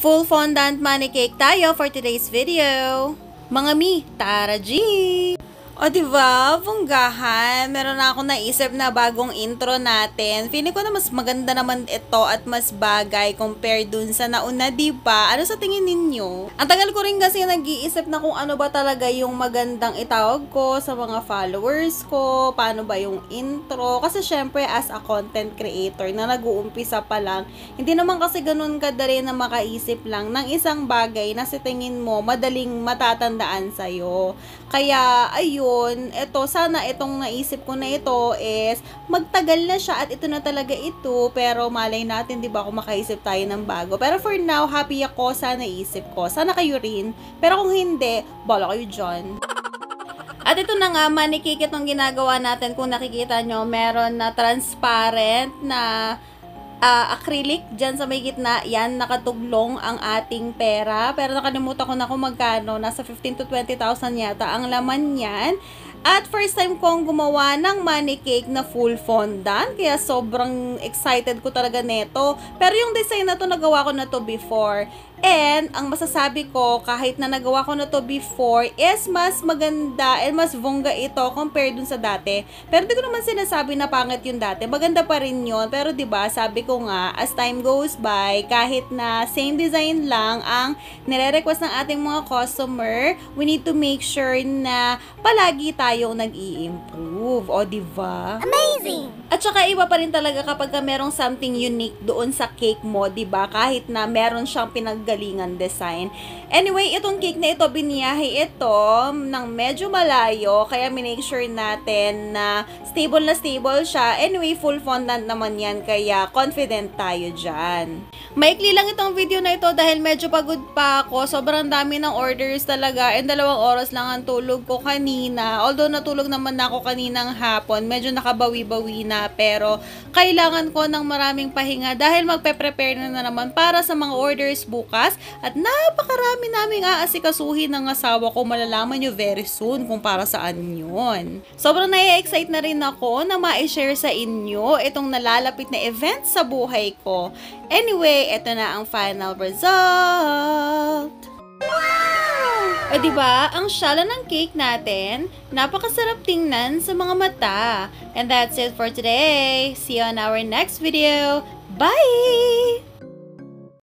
Full fondant money cake tayo for today's video. Mga mi, Tara G! O diba, bonggahan, meron na akong naisip na bagong intro natin. Feeling ko na mas maganda naman ito at mas bagay compare dun sa nauna, diba? Ano sa tingin ninyo? Ang tagal ko rin kasi nag-iisip na kung ano ba talaga yung magandang itawag ko sa mga followers ko, paano ba yung intro. Kasi syempre as a content creator na nag-uumpisa pa lang, hindi naman kasi ganun kadali na makaisip lang ng isang bagay na sa tingin mo madaling matatandaan sa'yo. Kaya, ayun, sana itong naisip ko na ito is magtagal na siya at ito na talaga ito. Pero malay natin, di ba, kung makaisip tayo ng bago. Pero for now, happy ako sa naisip ko. Sana kayo rin. Pero kung hindi, bala kayo dyan. At ito na nga, money cake itong ginagawa natin. Kung nakikita nyo, meron na transparent na acrylic dyan sa may gitna. Yan, nakatuglong ang ating pera. Pero nakalimutan ko na kung magkano. Nasa 15,000 to 20,000 yata ang laman yan. At first time kong gumawa ng money cake na full fondant. Kaya sobrang excited ko talaga neto. Pero yung design na to, nagawa ko na to before. And, ang masasabi ko, kahit na nagawa ko na to before, is mas maganda and mas bongga ito compared dun sa dati. Pero di ko naman sinasabi na pangit yung dati. Maganda pa rin yun. Pero diba, sabi ko nga, as time goes by, kahit na same design lang ang nire-request ng ating mga customer, we need to make sure na palagi tayong nag-i-improve. O diba? Amazing! At saka iba pa rin talaga kapag merong something unique doon sa cake mo, diba? Kahit na meron siyang pinaggalingan design. Anyway, itong cake na ito, biniyahe ito ng medyo malayo, kaya minake sure natin na stable siya. Anyway, full fondant naman yan, kaya confident tayo dyan. Maikli lang itong video na ito dahil medyo pagod pa ako. Sobrang dami ng orders talaga and 2 oras lang ang tulog ko kanina. Although natulog naman na ako kaninang hapon, medyo nakabawi-bawi na, pero kailangan ko ng maraming pahinga dahil magpe-prepare na naman para sa mga orders bukas at napakarami naming aasikasuhin ng asawa ko. Malalaman nyo very soon kung para saan yun. Sobrang na-excite na rin ako na ma-share sa inyo itong nalalapit na event sa buhay ko. Anyway, ito na ang final result. O diba, ang syala ng cake natin, napakasarap tingnan sa mga mata. And that's it for today. See you on our next video. Bye!